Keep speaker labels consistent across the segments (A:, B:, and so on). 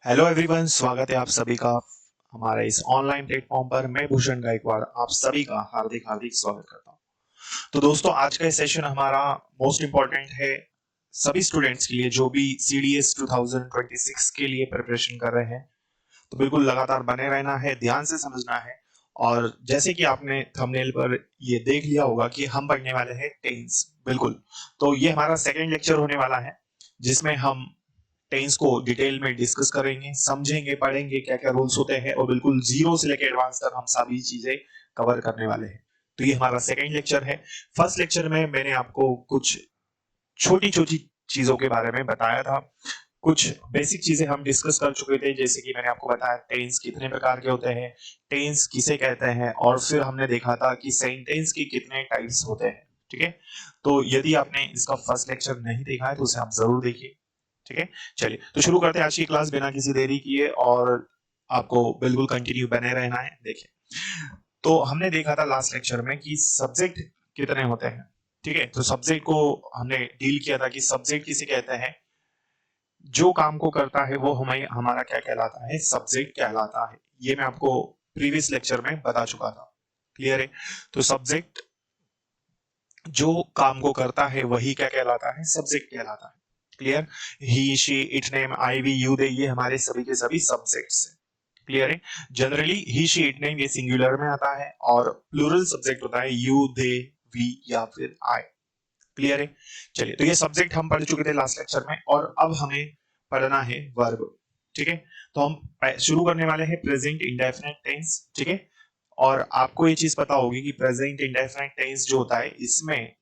A: Hello everyone, स्वागत है आप सभी का हमारे इस ऑनलाइन प्लेटफॉर्म पर। मैं भूषण गायकवाड़ आप सभी का हार्दिक हार्दिक स्वागत करता हूं। तो दोस्तों, आज का सेशन हमारा मोस्ट इम्पोर्टेंट है सभी स्टूडेंट्स के लिए जो भी सीडीएस 2026 के लिए प्रिपरेशन कर रहे हैं। तो बिल्कुल लगातार बने रहना है, ध्यान से समझना है। और जैसे कि आपने थंबनेल पर ये देख लिया होगा कि हम पढ़ने वाले हैं टेंस। बिल्कुल, तो ये हमारा सेकेंड लेक्चर होने वाला है जिसमें हम टेंस को डिटेल में डिस्कस करेंगे, समझेंगे, पढ़ेंगे क्या क्या रूल्स होते हैं और बिल्कुल जीरो से लेकर एडवांस तक हम सभी चीजें कवर करने वाले हैं। तो ये हमारा सेकंड लेक्चर है। फर्स्ट लेक्चर में मैंने आपको कुछ छोटी छोटी चीजों के बारे में बताया था। कुछ बेसिक चीजें हम डिस्कस कर चुके थे, जैसे कि मैंने आपको बताया टेंस कितने प्रकार के होते हैं, टेंस किसे कहते हैं, और फिर हमने देखा था कि सेंटेंस के कितने टाइप्स होते हैं। ठीक है, तो यदि आपने इसका फर्स्ट लेक्चर नहीं देखा है तो उसे आप जरूर देखिए। ठीक है, चलिए तो शुरू करते हैं आज की क्लास बिना किसी देरी किए, और आपको बिल्कुल कंटिन्यू बने रहना है। देखिए, तो हमने देखा था लास्ट लेक्चर में कि सब्जेक्ट कितने होते हैं। ठीक है, तो सब्जेक्ट को हमने डील किया था कि सब्जेक्ट किसे कहते हैं, जो काम को करता है वो हमें हमारा क्या कहलाता है, सब्जेक्ट कहलाता है। ये मैं आपको प्रीवियस लेक्चर में बता चुका था। क्लियर है? तो सब्जेक्ट जो काम को करता है वही क्या कहलाता है, सब्जेक्ट कहलाता है। Clear? He, she, it, name, I, we, you, they, ये हमारे सभी के सभी सब्जेक्ट्स हैं। क्लियर है? Generally he, she, it, name ये सिंगुलर में आता है और प्लूरल सब्जेक्ट होता है यू, दे, वी या फिर आई। क्लियर है? चलिए, तो ये सब्जेक्ट हम पढ़ चुके थे लास्ट लेक्चर में और अब हमें पढ़ना है वर्ब। ठीक है, तो हम शुरू करने वाले हैं प्रेजेंट इंडेफिनिट टेंस। ठीक है, और आपको ये चीज पता होगी कि प्रेजेंट इंडेफिनिट टेंस जो होता है, इसमें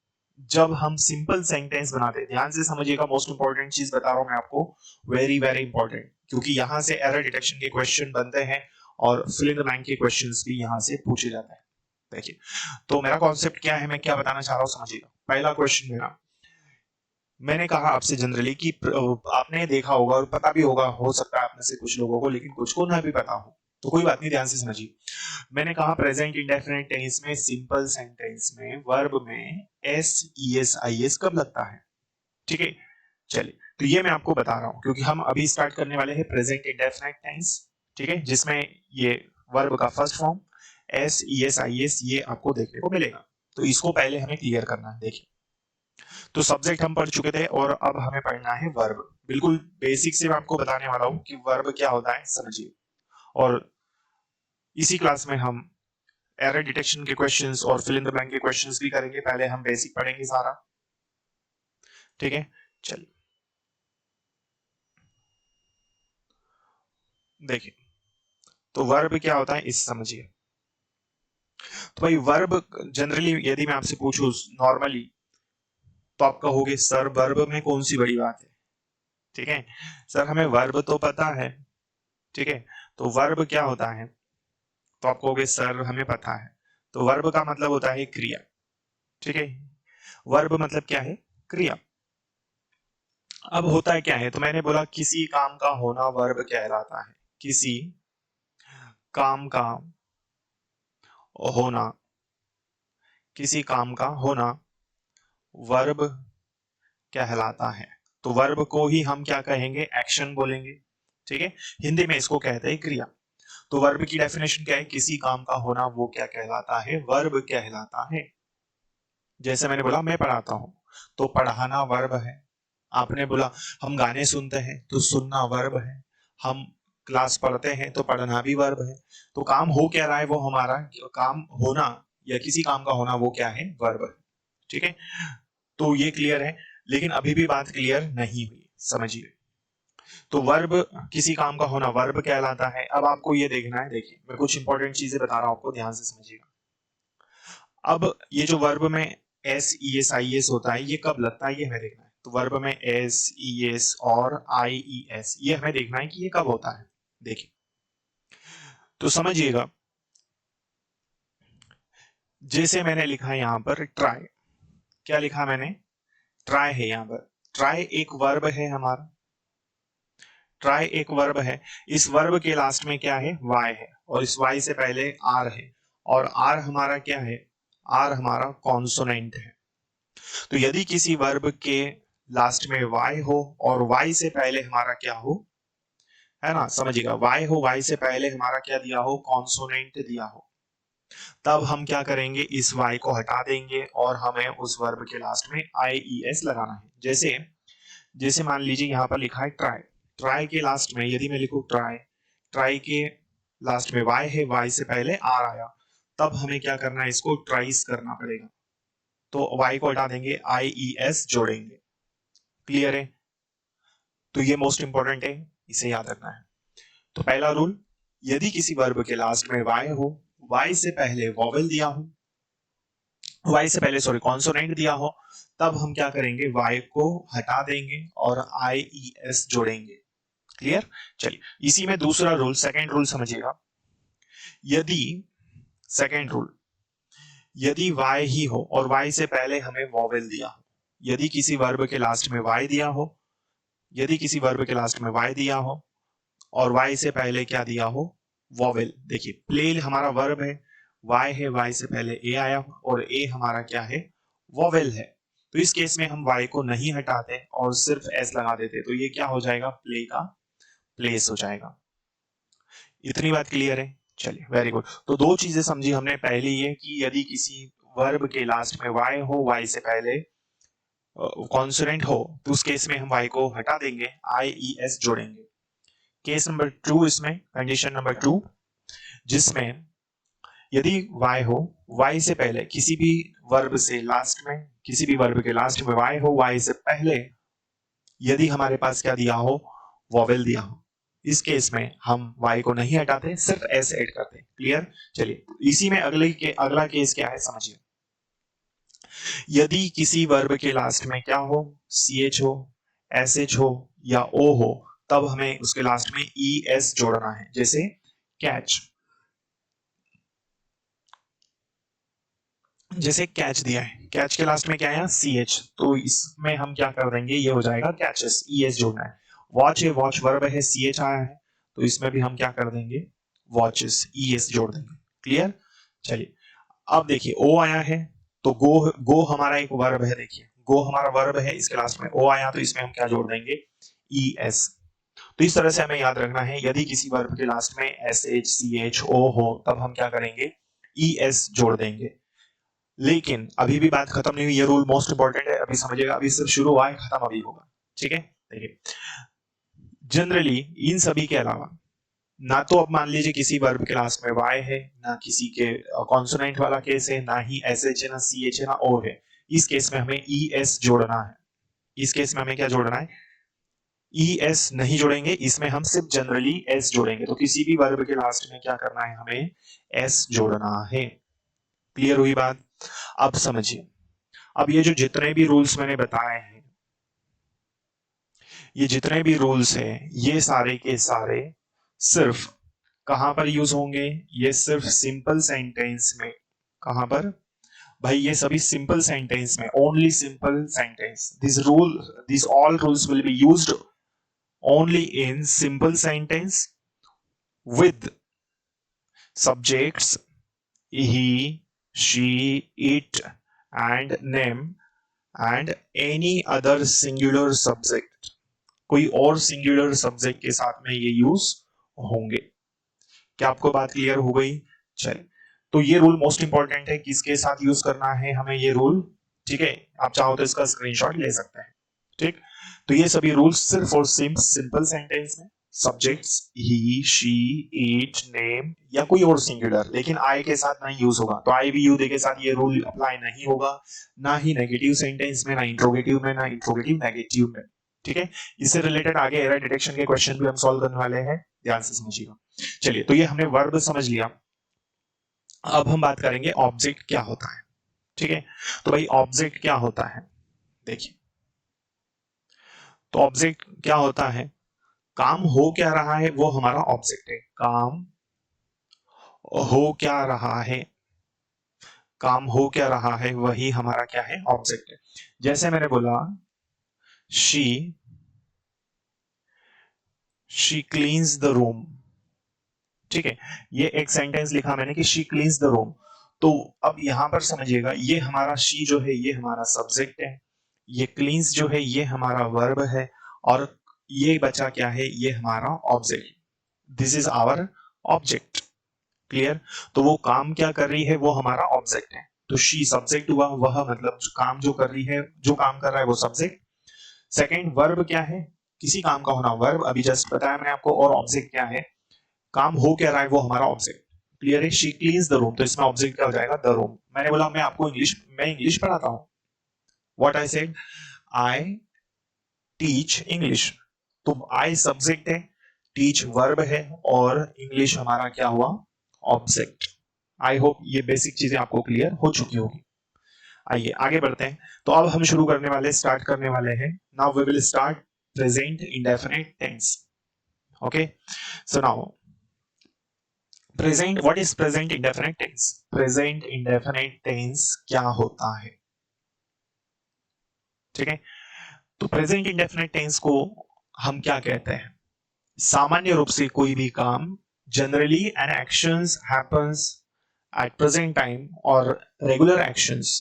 A: जब हम सिंपल सेंटेंस बनाते हैं, ध्यान से समझिएगा, मोस्ट इंपॉर्टेंट चीज बता रहा हूं मैं आपको, वेरी वेरी इंपॉर्टेंट, क्योंकि यहां से एरर डिटेक्शन के क्वेश्चन बनते हैं और फिल इन द ब्लैंक के क्वेश्चंस भी यहां से पूछे जाते हैं। देखिए, तो मेरा कॉन्सेप्ट क्या है, मैं क्या बताना चाह रहा हूं, समझिएगा। पहला क्वेश्चन मेरा, मैंने कहा आपसे जनरली कि आपने देखा होगा और पता भी होगा, हो सकता है आप में से कुछ लोगों को, लेकिन कुछ को ना भी पता हो, तो कोई बात नहीं, ध्यान से समझिए। मैंने कहा प्रेजेंट इंडेफिनिट टेंस में, सिंपल सेंटेंस में, वर्ब में S E S I S कब लगता है। ठीक है, चलिए, तो ये मैं आपको बता रहा हूं क्योंकि हम अभी स्टार्ट करने वाले हैं प्रेजेंट इंडेफिनिट टेंस। ठीक है, जिसमें ये वर्ब का first form S E S I S ये आपको देखने को मिलेगा। तो इसको पहले हमें क्लियर करना है। देखिए, तो सब्जेक्ट हम पढ़ चुके थे और अब हमें पढ़ना है वर्ब। बिल्कुल बेसिक से मैं आपको बताने वाला हूं कि वर्ब क्या होता है, समझिए। और इसी क्लास में हम एरर डिटेक्शन के क्वेश्चंस और फिल इन द ब्लैंक के क्वेश्चंस भी करेंगे। पहले हम बेसिक पढ़ेंगे सारा। ठीक है, चलिए देखिए, तो वर्ब क्या होता है इस समझिए। तो भाई वर्ब जनरली यदि मैं आपसे पूछूं नॉर्मली, तो आप कहोगे सर वर्ब में कौन सी बड़ी बात है। ठीक है, सर हमें वर्ब तो पता है। ठीक है, तो वर्ब क्या होता है, तो आप कहोगे सर हमें पता है। तो वर्ब का मतलब होता है क्रिया। ठीक है, वर्ब मतलब क्या है, क्रिया। अब होता है क्या है, तो मैंने बोला किसी काम का होना वर्ब कहलाता है। किसी काम का होना, किसी काम का होना वर्ब कहलाता है। तो वर्ब को ही हम क्या कहेंगे, एक्शन बोलेंगे। ठीक है, हिंदी में इसको कहते हैं क्रिया। तो वर्ब की डेफिनेशन क्या है, किसी काम का होना वो क्या कहलाता है, वर्ब कहलाता है। जैसे मैंने बोला मैं पढ़ाता हूं, तो पढ़ाना वर्ब है। आपने बोला हम गाने सुनते हैं, तो सुनना वर्ब है। हम क्लास पढ़ते हैं तो पढ़ना भी वर्ब है। तो काम हो क्या रहा है, वो हमारा काम होना या किसी काम का होना वो क्या है, वर्ब है। ठीक है, तो ये क्लियर है, लेकिन अभी भी बात क्लियर नहीं हुई, समझिए। तो वर्ब, किसी काम का होना वर्ब कहलाता है। अब आपको ये देखना है, देखिए मैं कुछ इंपॉर्टेंट चीजें बता रहा हूं आपको, ध्यान से समझिएगा। अब ये जो वर्ब में S E S I S होता है, ये कब लगता है ये हमें देखना है। तो वर्ब में एस ई एस और आई ई एस, ये हमें देखना है कि ये कब होता है। देखिए, तो समझिएगा, जैसे मैंने लिखा है यहां पर ट्राई, क्या लिखा मैंने, ट्राई है यहां पर। ट्राई एक वर्ब है हमारा, ट्राई एक वर्ब है। इस वर्ब के लास्ट में क्या है, वाई है, और इस वाई से पहले आर है, और आर हमारा क्या है, आर हमारा कॉन्सोनेंट है। तो यदि किसी वर्ब के लास्ट में वाई हो और वाई से पहले हमारा क्या हो, है ना, समझिएगा। वाई हो, वाई से पहले हमारा क्या दिया हो, कॉन्सोनेंट दिया हो, तब हम क्या करेंगे, इस वाई को हटा देंगे और हमें उस वर्ब के लास्ट में आई ई एस लगाना है। जैसे जैसे मान लीजिए यहाँ पर लिखा है ट्राई, ट्राई के लास्ट में यदि मैं लिखूं ट्राई, ट्राई के लास्ट में वाई है, वाई से पहले आर आया, तब हमें क्या करना है, इसको ट्राइस करना पड़ेगा। तो वाई को हटा देंगे, आई ई एस जोड़ेंगे। क्लियर है? तो ये मोस्ट इंपॉर्टेंट है, इसे याद रखना है। तो पहला रूल, यदि किसी वर्ब के लास्ट में वाई हो, वाई से पहले वॉवेल दिया हो, वाई से पहले सॉरी कॉन्सोनेंट दिया हो, तब हम क्या करेंगे, वाई को हटा देंगे और आई ई एस जोड़ेंगे। क्लियर? चलिए, इसी में दूसरा रूल, सेकंड रूल समझिएगा। यदि सेकंड रूल, यदि वाई ही हो और वाई से पहले हमें वॉवेल दिया हो, यदि किसी वर्ब के लास्ट में वाई दिया हो, यदि किसी वर्ब के लास्ट में वाई दिया हो और वाई से पहले क्या दिया हो, वॉवेल। देखिए प्ले हमारा वर्ब है, वाई है, वाई से पहले ए आया और ए हमारा क्या है, वॉवेल है। तो इस केस में हम वाई को नहीं हटाते और सिर्फ एस लगा देते, तो ये क्या हो जाएगा, प्ले का प्लेस हो जाएगा। इतनी बात क्लियर है? चलिए वेरी गुड। तो दो चीजें समझी हमने, पहली ये कि यदि किसी वर्ब के लास्ट में वाई हो, वाई से पहले कॉन्सोनेंट हो, तो उस केस में हम वाई को हटा देंगे, आई ई एस जोड़ेंगे। केस नंबर 2, इसमें कंडीशन नंबर 2, जिसमें यदि y हो, y से पहले किसी भी वर्ब से लास्ट में, किसी भी वर्ब के लास्ट में y हो, y से पहले यदि हमारे पास क्या दिया हो, वॉवेल दिया हो, इस केस में हम y को नहीं हटाते, सिर्फ s ऐड करते। क्लियर? चलिए, इसी में अगला केस क्या है समझिए। यदि किसी वर्ब के लास्ट में क्या हो, ch हो, sh हो या o हो, तब हमें उसके लास्ट में es जोड़ना है। जैसे कैच, जैसे कैच दिया है, कैच के लास्ट में क्या है, ch, तो इसमें हम क्या कर देंगे, ये हो जाएगा कैचेस, es जोड़ना है। वॉच है, वॉच वर्ब है, ch आया है, तो इसमें भी हम क्या कर देंगे, वॉचेस, es जोड़ देंगे। क्लियर? चलिए, अब देखिए ओ आया है, तो गो हमारा एक वर्ब है, देखिए गो हमारा वर्ब है, इसके लास्ट में ओ आया, तो इसमें हम क्या जोड़ देंगे, es। तो इस तरह से हमें याद रखना है, यदि किसी वर्ब के लास्ट में sh ch o हो, तब हम क्या करेंगे, es जोड़ देंगे। लेकिन अभी भी बात खत्म नहीं हुई, ये रूल मोस्ट इंपॉर्टेंट है, अभी समझिएगा, अभी सिर्फ शुरू हुआ है, खत्म अभी होगा। ठीक है? देखिए, जनरली इन सभी के अलावा, ना तो अब मान लीजिए किसी वर्ब के लास्ट में y है, ना किसी के कॉन्सोनेंट वाला केस है, ना ही sh है, ना ch है, ना o है, इस केस में हमें es जोड़ना है। इस केस में हमें क्या जोड़ना है, es नहीं जोड़ेंगे, इसमें हम सिर्फ जनरली s जोड़ेंगे। तो किसी भी वर्ब के लास्ट में क्या करना है, हमें s जोड़ना है। क्लियर हुई बात? अब समझिए, अब ये जो जितने भी रूल्स मैंने बताए हैं, ये जितने भी रूल्स हैं, ये सारे के सारे सिर्फ कहां पर यूज होंगे, ये सिर्फ सिंपल सेंटेंस में। कहां पर भाई, ये सभी सिंपल सेंटेंस में, only simple sentence. This all rules will be used only in simple sentence with subjects he, she, it and name and any other singular subject। कोई और सिंगुलर सब्जेक्ट के साथ में ये यूज होंगे। क्या आपको बात क्लियर हो गई? चलिए, तो ये रूल मोस्ट इंपॉर्टेंट है, किसके साथ यूज करना है हमें ये रूल। ठीक है, आप चाहो तो इसका स्क्रीनशॉट ले सकते हैं। ठीक, तो ये सभी रूल्स सिर्फ और सिंपल सेंटेंस में, subjects he, she, it, name या कोई और सिंगुलर, लेकिन आई के साथ नहीं यूज होगा। तो आई भी यू दे के साथ ये रूल अप्लाई नहीं होगा, ना ही नेगेटिव सेंटेंस में, ना इंट्रोगेटिव में, ना इंट्रोगेटिव नेगेटिव में। ठीक है, इससे रिलेटेड आगे एरर डिटेक्शन के क्वेश्चन भी हम सॉल्व करने वाले हैं, ध्यान से समझिएगा। चलिए, तो ये हमने वर्ब समझ लिया। अब हम बात करेंगे ऑब्जेक्ट क्या होता है। ठीक है, तो भाई ऑब्जेक्ट क्या होता है, देखिए, तो ऑब्जेक्ट क्या होता है, काम हो क्या रहा है वो हमारा ऑब्जेक्ट है। काम हो क्या रहा है, काम हो क्या रहा है वही हमारा क्या है, ऑब्जेक्ट है। जैसे मैंने बोला शी क्लीन्स द रूम। ठीक है, ये एक सेंटेंस लिखा मैंने कि शी क्लीन्स द रूम। तो अब यहां पर समझिएगा, ये हमारा शी जो है ये हमारा सब्जेक्ट है, ये क्लीन्स जो है ये हमारा वर्ब है, और ये बच्चा क्या है, ये हमारा object, this is our object. Clear? तो वो काम क्या कर रही है, वो हमारा ऑब्जेक्ट है। तो शी सब्जेक्ट हुआ, वह मतलब काम जो कर रही है, जो काम कर रहा है वो सब्जेक्ट। सेकंड वर्ब क्या है, किसी काम का होना वर्ब, अभी जस्ट बताया मैंने आपको। और ऑब्जेक्ट क्या है, काम हो क्या रहा है, वो हमारा ऑब्जेक्ट। क्लियर है? शी क्लीन्स द रूम, तो इसमें ऑब्जेक्ट क्या हो जाएगा, द रूम। मैंने बोला मैं इंग्लिश पढ़ाता हूँ, what I said, I teach English. तो आई सब्जेक्ट है, टीच वर्ब है, और इंग्लिश हमारा क्या हुआ, ऑब्जेक्ट। आई होप ये बेसिक चीजें आपको क्लियर हो चुकी होगी। आइए आगे बढ़ते हैं। तो अब हम शुरू करने वाले, स्टार्ट करने वाले हैं। Now we will start present indefinite tense. Okay, so now present, what is present indefinite tense? Present indefinite tense क्या होता है? ठीक है, तो प्रेजेंट इंडेफिनिट टेंस को हम क्या कहते हैं? सामान्य रूप से कोई भी काम, generally an actions happens at present time, और रेगुलर एक्शंस।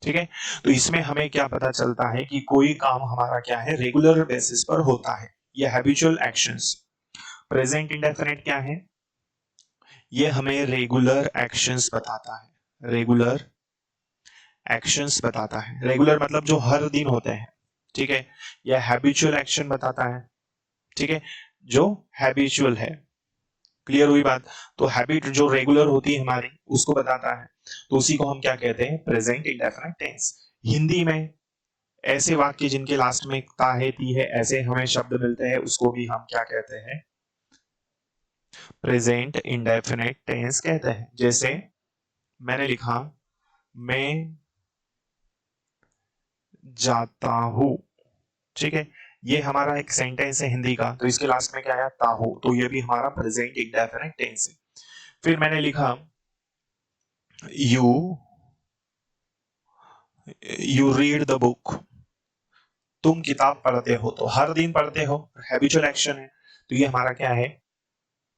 A: ठीक है, तो इसमें हमें क्या पता चलता है कि कोई काम हमारा क्या है, रेगुलर बेसिस पर होता है, ये हैबिचुअल एक्शंस। प्रेजेंट इंडेफिनिट क्या है, ये हमें रेगुलर एक्शंस बताता है, रेगुलर एक्शंस बताता है। रेगुलर मतलब जो हर दिन होते हैं, ठीक है। यह हैबिचुअल एक्शन बताता है, ठीक है, जो हैबिचुअल है। क्लियर हुई बात? तो हैबिट जो रेगुलर होती है हमारी, उसको बताता है। तो उसी को हम क्या कहते हैं, प्रेजेंट इंडेफिनिट टेंस। हिंदी में ऐसे वाक्य जिनके लास्ट में ता है, ती है, ऐसे हमें शब्द मिलते हैं, उसको भी हम क्या कहते हैं, प्रेजेंट इंडेफिनिट टेंस कहते हैं। जैसे मैंने लिखा, मैं जाता हूं, ठीक है, ये हमारा एक सेंटेंस है हिंदी का, तो इसके लास्ट में क्या आया, ताहू, तो ये भी हमारा प्रेजेंट इंडेफिनिट टेंस है। फिर मैंने लिखा, you you read the book, तुम किताब पढ़ते हो, तो हर दिन पढ़ते हो, हैबिचुअल एक्शन है, तो ये हमारा क्या है,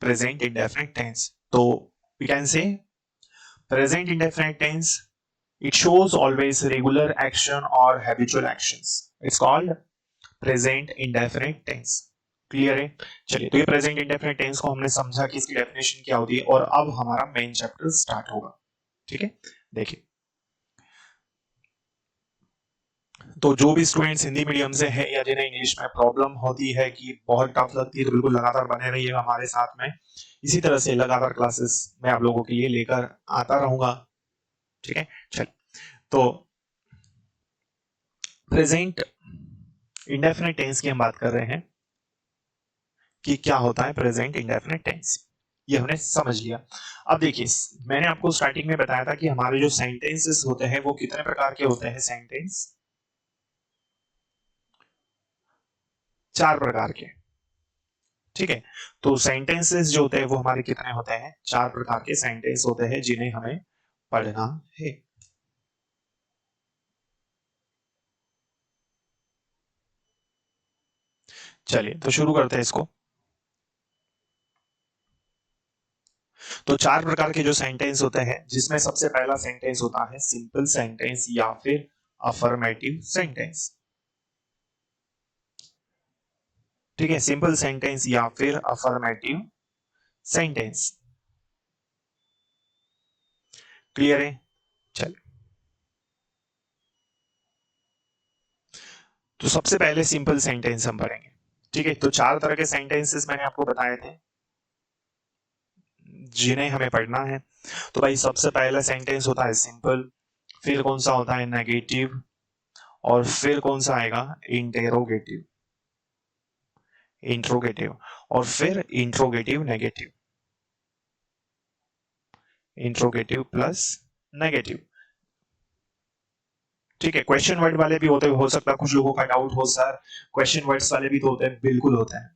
A: प्रेजेंट इंडेफिनिट टेंस। तो we can say present indefinite tense, it shows always regular action or habitual actions, it's called present indefinite tense। Clear है? चलिए, तो ये प्रेजेंट इंडेफिनिट टेंस को हमने समझा कि इसकी डेफिनेशन क्या होती है, और अब हमारा मेन चैप्टर स्टार्ट होगा। ठीक है, देखिए, तो जो भी स्टूडेंट्स हिंदी मीडियम से है, या जिन्हें इंग्लिश में प्रॉब्लम होती है कि बहुत टफ लगती है, तो बिल्कुल लगातार बने रहिएगा हमारे साथ में। इसी तरह से लगातार क्लासेस मैं आप लोगों के लिए लेकर आता रहूंगा। ठीक है, चलिए, तो प्रेजेंट इंडेफिनिट टेंस की हम बात कर रहे हैं कि क्या होता है प्रेजेंट इंडेफिनिट टेंस, ये हमने समझ लिया। अब देखिए, मैंने आपको स्टार्टिंग में बताया था कि हमारे जो सेंटेंसेस होते हैं वो कितने प्रकार के होते हैं, सेंटेंस 4 प्रकार के। ठीक है, तो सेंटेंसेस जो होते हैं वो हमारे कितने होते हैं, 4 प्रकार के सेंटेंस होते हैं जिन्हें हमें पढ़ना है। चलिए, तो शुरू करते हैं इसको। तो 4 प्रकार के जो सेंटेंस होते हैं, जिसमें सबसे पहला सेंटेंस होता है सिंपल सेंटेंस या फिर अफर्मेटिव सेंटेंस। ठीक है, सिंपल सेंटेंस या फिर अफर्मेटिव सेंटेंस। क्लियर है? चलिए, तो सबसे पहले सिंपल सेंटेंस हम पढ़ेंगे। ठीक है, तो 4 तरह के सेंटेंसेस मैंने आपको बताए थे जिन्हें हमें पढ़ना है। तो भाई, सबसे पहला सेंटेंस होता है सिंपल, फिर कौन सा होता है नेगेटिव, और फिर कौन सा आएगा इंटेरोगेटिव, इंट्रोगेटिव, और फिर interrogative negative, interrogative plus negative. ठीक है, क्वेश्चन वर्ड वाले भी होते, हो सकता है कुछ लोगों का डाउट हो, सर क्वेश्चन वर्ड्स वाले भी तो होते हैं, बिल्कुल होते हैं,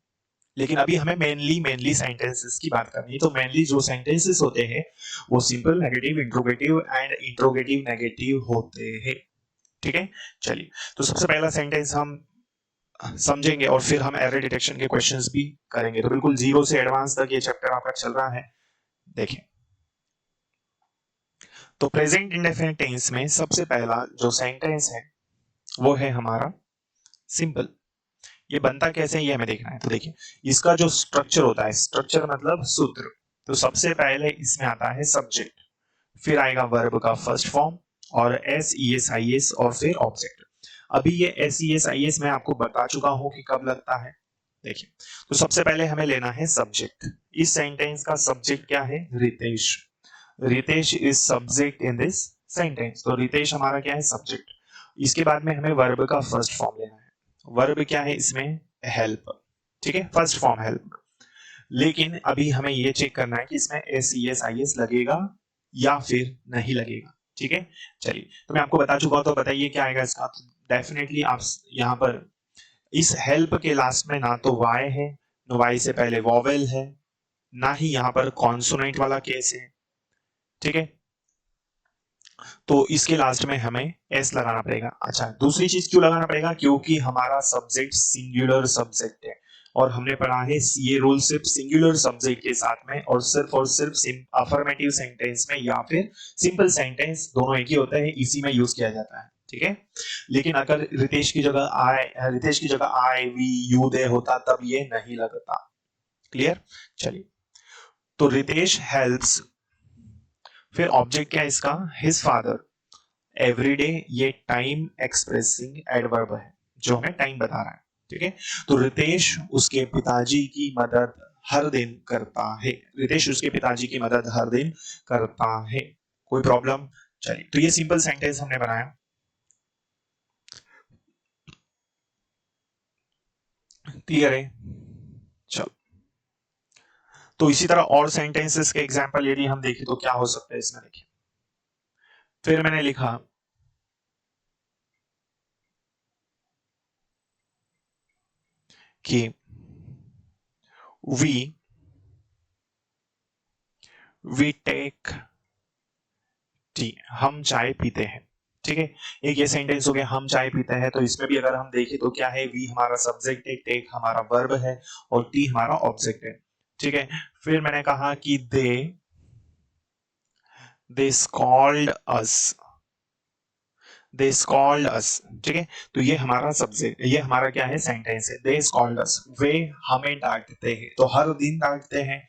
A: लेकिन अभी हमें मेनली सेंटेंसेस की बात करनी है। तो मेनली जो सेंटेंसेस होते हैं वो simple, negative, interrogative and interrogative negative होते हैं। ठीक है, चलिए, तो सबसे पहला सेंटेंस हम समझेंगे, और फिर हम एरर डिटेक्शन के क्वेश्चंस भी करेंगे। तो बिल्कुल जीरो से एडवांस तक ये चैप्टर आपका चल रहा है। देखिए, तो प्रेजेंट इंडेफिनिट टेंस में सबसे पहला जो सेंटेंस है वो है हमारा सिंपल। ये बनता कैसे है ये हमें देखना है। तो देखिए इसका जो स्ट्रक्चर होता है, स्ट्रक्चर मतलब सूत्र, तो सबसे पहले इसमें आता है सब्जेक्ट, फिर आएगा वर्ब का फर्स्ट फॉर्म और S E S I S और फिर ऑब्जेक्ट। अभी ये S E S I S मैं आपको बता चुका हूं कि कब लगता है। देखिए तो सबसे पहले हमें लेना है सब्जेक्ट। इस सेंटेंस का सब्जेक्ट क्या है? Ritesh. Ritesh is subject in this sentence, तो रितेश हमारा क्या है? सब्जेक्ट। इसके बाद में हमें वर्ब का फर्स्ट फॉर्म लेना है। वर्ब क्या है इसमें? हेल्प। ठीक है, फर्स्ट फॉर्म हेल्प। लेकिन अभी हमें ये चेक करना है कि इसमें S E S I S लगेगा या फिर नहीं लगेगा। ठीक है, चलिए तो मैं आपको बता चुका हूं, तो बताइए क्या आएगा इसका। डेफिनेटली आप यहाँ पर इस हेल्प के लास्ट में ना तो वाई है, न वाई से पहले वॉवेल है, ना ही यहाँ पर कॉन्सोनेंट वाला केस है। ठीक है, तो इसके लास्ट में हमें एस लगाना पड़ेगा। अच्छा, दूसरी चीज क्यों लगाना पड़ेगा? क्योंकि हमारा सब्जेक्ट सिंगुलर सब्जेक्ट है और हमने पढ़ा है ये रूल सिर्फ सिंगुलर सब्जेक्ट के साथ में और सिर्फ अफर्मेटिव सेंटेंस में या फिर सिंपल सेंटेंस, दोनों एक ही होता है, इसी में यूज किया जाता है। ठीक है, लेकिन अगर रितेश की जगह आई वी यू दे होता तब ये नहीं लगता। क्लियर? चलिए, तो रितेश हेल्प्स, फिर ऑब्जेक्ट क्या है इसका? His father. एवरीडे ये टाइम एक्सप्रेसिंग एडवर्ब है जो हमें टाइम बता रहा है। ठीक है, तो रितेश उसके पिताजी की मदद हर दिन करता है। रितेश उसके पिताजी की मदद हर दिन करता है। कोई प्रॉब्लम? चलिए, तो ये सिंपल सेंटेंस हमने बनाया। क्लियर है? चलो, तो इसी तरह और सेंटेंसेस के एग्जांपल यदि हम देखें तो क्या हो सकता है इसमें। देखिए, फिर मैंने लिखा कि वी टेक टी, हम चाय पीते हैं। ठीक है, एक ये सेंटेंस हो गया हम चाय पीते हैं। तो इसमें भी अगर हम देखें तो क्या है? वी हमारा सब्जेक्ट है, टेक हमारा वर्ब है और टी हमारा ऑब्जेक्ट है। ठीक है, फिर मैंने कहा कि दे स्कॉल्ड अस, दे स्कॉल्ड अस। ठीक है, तो ये हमारा सब्जेक्ट, ये हमारा क्या है? सेंटेंस है। दे स्कॉल्ड अस, वे हमें डांटते हैं, तो हर दिन डांटते हैं।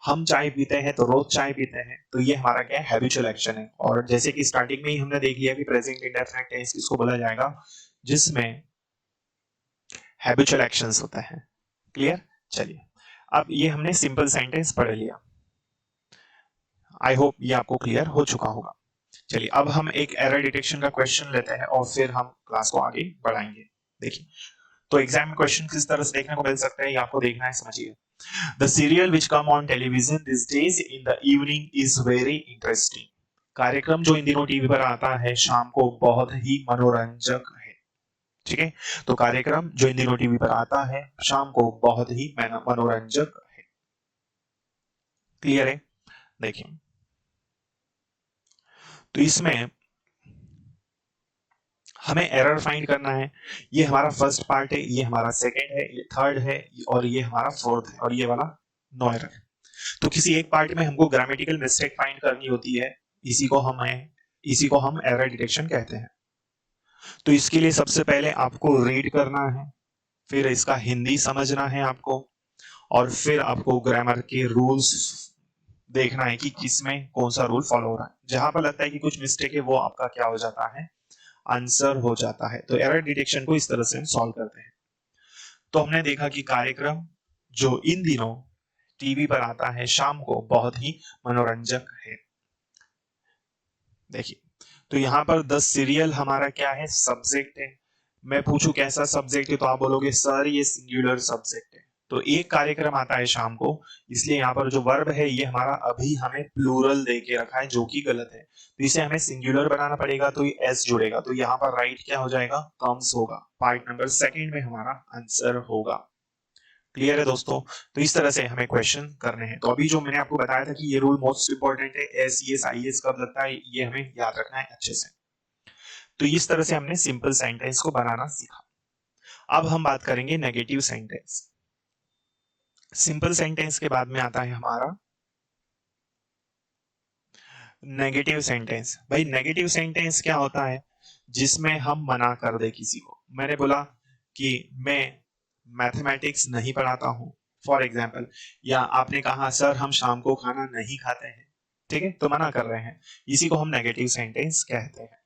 A: हम चाय पीते हैं तो रोज चाय पीते हैं, तो ये हमारा क्या है? हैबिचुअल एक्शन है। और जैसे कि स्टार्टिंग में ही हमने देख लिया कि प्रेजेंट इंडेफिनिट टेंस किसको बोला जाएगा? जिसमें हैबिचुअल एक्शंस होता है। क्लियर? चलिए, अब ये हमने सिंपल सेंटेंस पढ़ लिया। आई होप ये आपको क्लियर हो चुका होगा। चलिए, अब हम एक एरर डिटेक्शन का क्वेश्चन लेते हैं और फिर हम क्लास को आगे बढ़ाएंगे। देखिए, तो एग्जाम में क्वेश्चन किस तरह से देखने को मिल सकता है ये आपको देखना है, समझिए। The serial which come on television these days in the evening is very interesting. कार्यक्रम जो इन दिनों टीवी पर आता है शाम को बहुत ही मनोरंजक है। ठीक है, तो कार्यक्रम जो इन दिनों टीवी पर आता है शाम को बहुत ही मनोरंजक है। क्लियर है? देखिए, तो इसमें हमें एरर फाइंड करना है। ये हमारा फर्स्ट पार्ट है, ये हमारा सेकंड है, ये थर्ड है और ये हमारा फोर्थ है और ये वाला नो एरर। तो किसी एक पार्ट में हमको ग्रामेटिकल मिस्टेक फाइंड करनी होती है, इसी को हम एरर डिटेक्शन कहते हैं। तो इसके लिए सबसे पहले आपको रीड करना है, फिर इसका हिंदी समझना है आपको, और फिर आपको ग्रामर के रूल्स देखना है कि किसमें कौन सा रूल फॉलो हो रहा है। जहां पर लगता है कि कुछ मिस्टेक है वो आपका क्या हो जाता है? आंसर हो जाता है। तो एरर डिटेक्शन को इस तरह से हम सॉल्व करते हैं। तो हमने देखा कि कार्यक्रम जो इन दिनों टीवी पर आता है शाम को बहुत ही मनोरंजक है। देखिए, तो यहाँ पर 10 सीरियल हमारा क्या है? सब्जेक्ट है। मैं पूछूं कैसा सब्जेक्ट है तो आप बोलोगे सर ये सिंगुलर सब्जेक्ट है। तो एक कार्यक्रम आता है शाम को, इसलिए यहाँ पर जो वर्ब है ये हमारा अभी हमें प्लूरल दे के रखा है जो कि गलत है, तो इसे हमें सिंगुलर बनाना पड़ेगा। तो ये एस जुड़ेगा, तो यहाँ पर राइट क्या हो जाएगा? कम्स होगा। पार्ट नंबर सेकंड में हमारा आंसर होगा। क्लियर है दोस्तों? तो इस तरह से हमें क्वेश्चन करने हैं। तो अभी जो मैंने आपको बताया था कि ये रूल मोस्ट इंपॉर्टेंट है, एस एस आई एस कब लगता है ये हमें याद रखना है अच्छे से। तो इस तरह से हमने सिंपल सेंटेंस को बनाना सीखा। अब हम बात करेंगे नेगेटिव सेंटेंस। सिंपल सेंटेंस के बाद में आता है हमारा नेगेटिव सेंटेंस। भाई नेगेटिव सेंटेंस क्या होता है? जिसमें हम मना कर दे किसी को। मैंने बोला कि मैं मैथमेटिक्स नहीं पढ़ाता हूँ फॉर एग्जाम्पल, या आपने कहा सर हम शाम को खाना नहीं खाते हैं, ठीक है, तो मना कर रहे हैं, इसी को हम नेगेटिव सेंटेंस कहते हैं।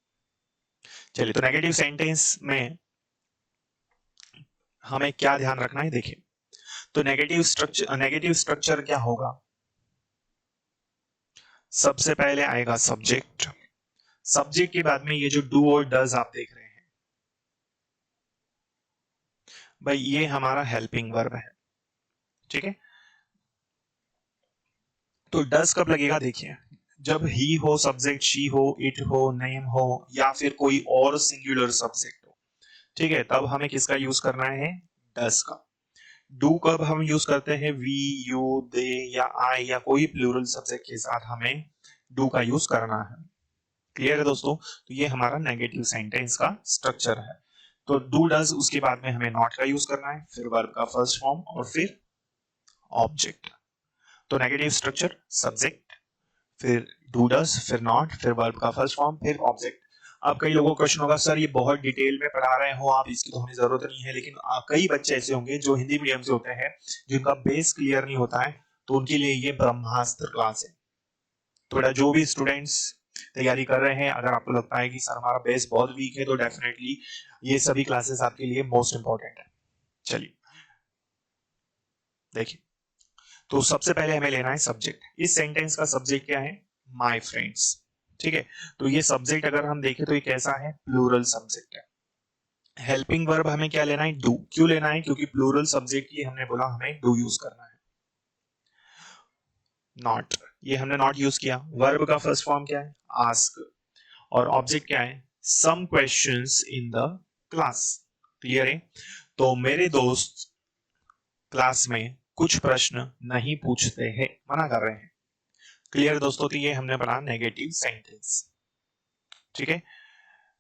A: चलिए, तो नेगेटिव सेंटेंस में हमें क्या ध्यान रखना है, देखिए, तो नेगेटिव स्ट्रक्चर क्या होगा, सबसे पहले आएगा सब्जेक्ट, सब्जेक्ट के बाद में ये जो डू और डज आप देख रहे हैं भाई, ये हमारा हेल्पिंग वर्ब है, ठीक है। तो डज कब लगेगा, देखिए, जब ही हो सब्जेक्ट, शी हो, इट हो, नेम हो, या फिर कोई और सिंगुलर सब्जेक्ट हो, ठीक है, तब हमें किसका यूज करना है, डज का। डू कब हम यूज करते हैं, वी, यू, दे या आई या कोई प्लूरल सब्जेक्ट के साथ हमें डू का यूज करना है। क्लियर है दोस्तों, तो ये हमारा नेगेटिव सेंटेंस का स्ट्रक्चर है। तो डू डज, उसके बाद में हमें नॉट का यूज करना है, फिर वर्ब का फर्स्ट फॉर्म और फिर ऑब्जेक्ट। तो नेगेटिव स्ट्रक्चर, सब्जेक्ट, फिर डू डज, फिर नॉट, फिर वर्ब का फर्स्ट फॉर्म, फिर ऑब्जेक्ट। अब कई लोगों को क्वेश्चन होगा सर ये बहुत डिटेल में पढ़ा रहे हो आप, इसकी तो हमें जरूरत नहीं है, लेकिन कई बच्चे ऐसे होंगे जो हिंदी मीडियम से होते हैं जिनका बेस क्लियर नहीं होता है, तो उनके लिए ये ब्रह्मास्त्र क्लास है। थोड़ा जो भी स्टूडेंट्स तैयारी कर रहे हैं, अगर आपको लगता है कि सर हमारा बेस बहुत वीक है, तो डेफिनेटली ये सभी क्लासेस आपके लिए मोस्ट इंपॉर्टेंट है। चलिए देखिए, तो सबसे पहले हमें लेना है सब्जेक्ट। इस सेंटेंस का सब्जेक्ट क्या है, माय फ्रेंड्स, ठीक है। तो ये सब्जेक्ट अगर हम देखें तो ये कैसा है, प्लूरल सब्जेक्ट है। हेल्पिंग वर्ब हमें क्या लेना है, डू। क्यों लेना है, क्योंकि प्लूरल सब्जेक्ट की हमने बोला हमें डू यूज करना है। नॉट, ये हमने नॉट यूज किया। वर्ब का फर्स्ट फॉर्म क्या है, आस्क, और ऑब्जेक्ट क्या है, some questions in the class. Clear है। तो मेरे दोस्त क्लास में कुछ प्रश्न नहीं पूछते हैं, मना कर रहे हैं। क्लियर दोस्तों, तो ये हमने पढ़ा नेगेटिव सेंटेंस, ठीक है।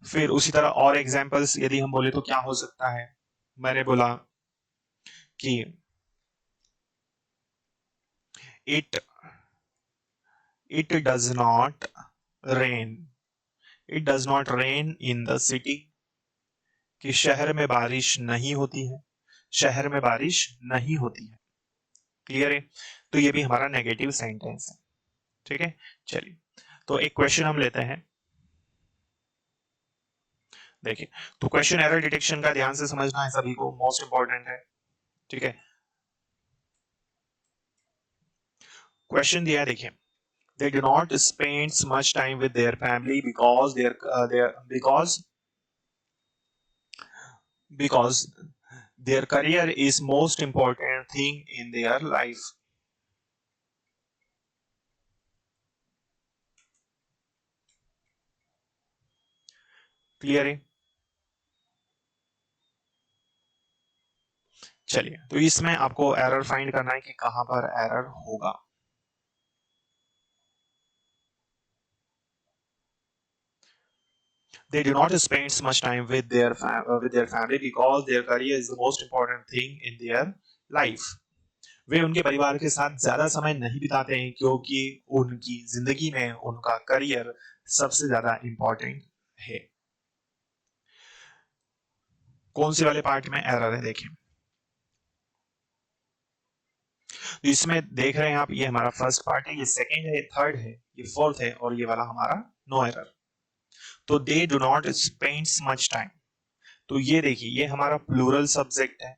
A: फिर उसी तरह और एग्जांपल्स यदि हम बोले तो क्या हो सकता है, मैंने बोला कि it it does not rain, it does not rain in the city, कि शहर में बारिश नहीं होती है, शहर में बारिश नहीं होती है। क्लियर है। तो ये भी हमारा नेगेटिव सेंटेंस है, ठीक है। चलिए, तो एक क्वेश्चन हम लेते हैं, देखिए, तो क्वेश्चन एरर डिटेक्शन का ध्यान से समझना है सभी को, मोस्ट इंपॉर्टेंट है, ठीक है। क्वेश्चन दिया है, देखिए, they do not spend much time with their family because because their career is most important thing in their life. Clear है। चलिए, तो इसमें आपको एरर फाइंड करना है कि कहां पर एरर होगा। They do not spend much time with their family because their career is the most important thing in their life. वे उनके परिवार के साथ ज्यादा समय नहीं बिताते हैं क्योंकि उनकी जिंदगी में उनका करियर सबसे ज्यादा इंपॉर्टेंट है। कौन से वाले पार्ट में एरर है, देखें, तो इसमें देख रहे हैं आप, ये हमारा फर्स्ट पार्ट है, ये सेकंड है, ये थर्ड है, ये फोर्थ है, और ये वाला हमारा नो एरर। तो they do not spend much time, तो ये देखिए, ये हमारा प्लूरल सब्जेक्ट है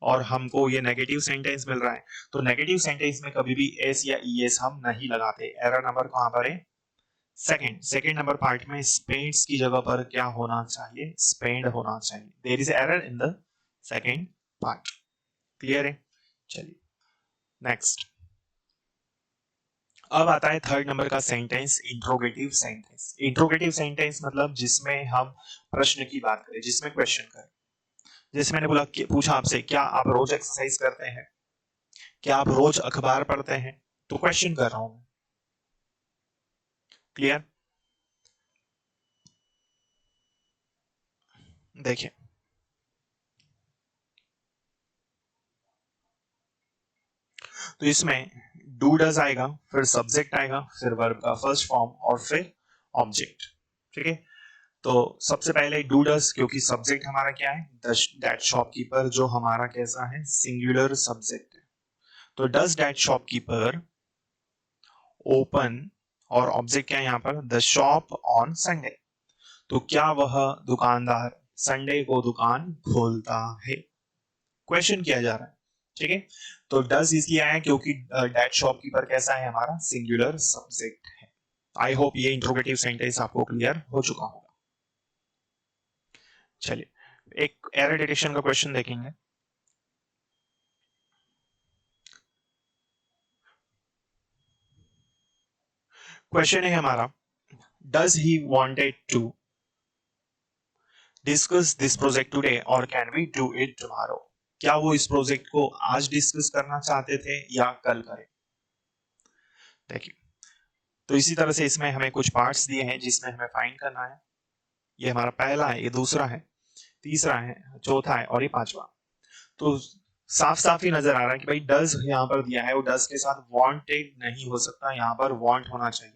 A: और हमको ये नेगेटिव सेंटेंस मिल रहा है। तो नेगेटिव सेंटेंस में कभी भी एस या ईएस हम नहीं लगाते। एरर नंबर कहां पर है, सेकंड नंबर पार्ट में स्पेंड्स की जगह पर क्या होना चाहिए, स्पेंड होना चाहिए। There is error in the second part. Clear है। चलिए नेक्स्ट, अब आता है थर्ड नंबर का sentence, interrogative sentence. Interrogative sentence मतलब जिसमें हम प्रश्न की बात करें, जिसमें क्वेश्चन करें। जैसे मैंने बोला, पूछा आपसे, क्या आप रोज एक्सरसाइज करते हैं, क्या आप रोज अखबार पढ़ते हैं, तो क्वेश्चन कर रहा हूं मैं। क्लियर। देखिए, तो इसमें डू डज आएगा, फिर सब्जेक्ट आएगा, फिर वर्ब का फर्स्ट फॉर्म और फिर ऑब्जेक्ट, ठीक है। तो सबसे पहले डू डस, क्योंकि सब्जेक्ट हमारा क्या है, दैट शॉपकीपर, जो हमारा कैसा है, सिंगुलर सब्जेक्ट है। तो डस दैट शॉपकीपर ओपन, और ऑब्जेक्ट क्या है यहाँ पर, द शॉप ऑन संडे। तो क्या वह दुकानदार संडे को दुकान खोलता है, क्वेश्चन किया जा रहा है। ठीक है, तो डस इसलिए आया क्योंकि दैट शॉपकीपर कैसा है, हमारा सिंगुलर सब्जेक्ट है। आई होप ये इंट्रोगेटिव सेंटेंस आपको क्लियर हो चुका होगा। चलिए एक एरर डिटेक्शन का क्वेश्चन देखेंगे। क्वेश्चन है हमारा, does he wanted to discuss this project today और can we do it tomorrow. क्या वो इस प्रोजेक्ट को आज डिस्कस करना चाहते थे या कल करें। देखिए, तो इसी तरह से इसमें हमें कुछ पार्ट्स दिए हैं जिसमें हमें फाइंड करना है। ये हमारा पहला है, ये दूसरा है, तीसरा है, चौथा है और ये पांचवा। तो साफ साफ ही नजर आ रहा है कि भाई डज यहाँ पर दिया है, वो डज के साथ वांटेड नहीं हो सकता, यहाँ पर वांट होना चाहिए।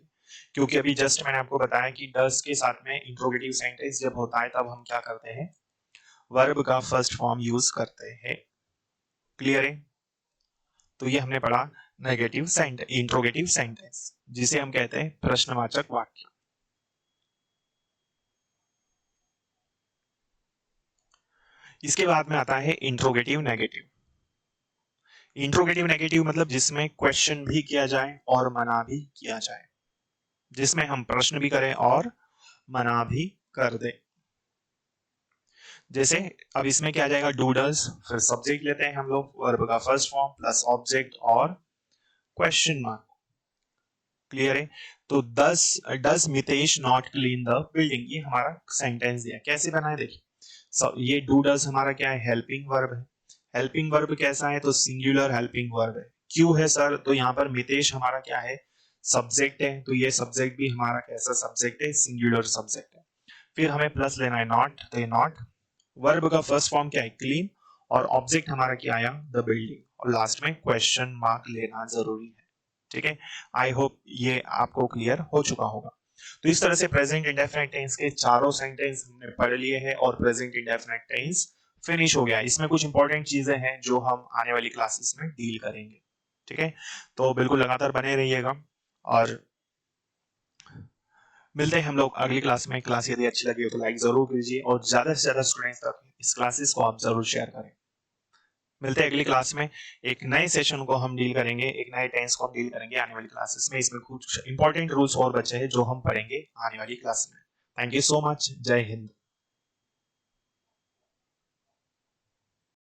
A: क्योंकि अभी जस्ट मैंने आपको बताया कि डज के साथ में इंट्रोगेटिव सेंटेंस जब होता है तब हम क्या करते हैं, वर्ब का फर्स्ट फॉर्म यूज करते हैं। क्लियर है। तो ये हमने पढ़ा नेगेटिव सेंटेंस, इंट्रोगेटिव सेंटेंस, जिसे हम कहते हैं प्रश्नवाचक वाक्य। इसके बाद में आता है इंट्रोगेटिव नेगेटिव। इंट्रोगेटिव नेगेटिव मतलब जिसमें क्वेश्चन भी किया जाए और मना भी किया जाए, जिसमें हम प्रश्न भी करें और मना भी कर दे। जैसे अब इसमें क्या आ जाएगा, डूडल्स, फिर सब्जेक्ट लेते हैं हम लोग, वर्ब का फर्स्ट फॉर्म प्लस ऑब्जेक्ट और क्वेश्चन मार्क। क्लियर है। तो does Mitesh not clean the building, ये हमारा सेंटेंस दिया, कैसे बनाए देखिए। ये डू डज हमारा क्या है, हेल्पिंग वर्ब है। हेल्पिंग वर्ब कैसा है, तो सिंगुलर हेल्पिंग वर्ब है। क्यों है सर, तो यहाँ पर मितेश हमारा क्या है, सब्जेक्ट है, तो ये सब्जेक्ट भी हमारा कैसा सब्जेक्ट है, सिंगुलर सब्जेक्ट है। फिर हमें प्लस लेना है नॉट, तो ये नॉट, वर्ब का फर्स्ट फॉर्म क्या है, क्लीन, और ऑब्जेक्ट हमारा क्या आया, द बिल्डिंग, और लास्ट में क्वेश्चन मार्क लेना जरूरी है। ठीक है, आई होप ये आपको क्लियर हो चुका होगा। तो इस तरह से प्रेजेंट इंडेफिनिट टेंस के चारों सेंटेंस हमने पढ़ लिए हैं और प्रेजेंट इंडेफिनिट टेंस फिनिश हो गया। इसमें कुछ इंपॉर्टेंट चीजें हैं जो हम आने वाली क्लासेस में डील करेंगे। ठीक है, तो बिल्कुल लगातार बने रहिएगा और मिलते हैं हम लोग अगली क्लास में। क्लास यदि अच्छी लगी हो तो लाइक जरूर कीजिए और ज्यादा से ज्यादा स्टूडेंट्स तक इस क्लासेस को आप जरूर शेयर करें। मिलते हैं अगली क्लास में, एक नए सेशन को हम डील करेंगे, एक नए टेंस को हम डील करेंगे आने वाली क्लासेस में। इसमें कुछ इंपॉर्टेंट रूल्स और बचे हैं जो हम पढ़ेंगे आने वाली क्लास में। थैंक यू सो मच, जय हिंद।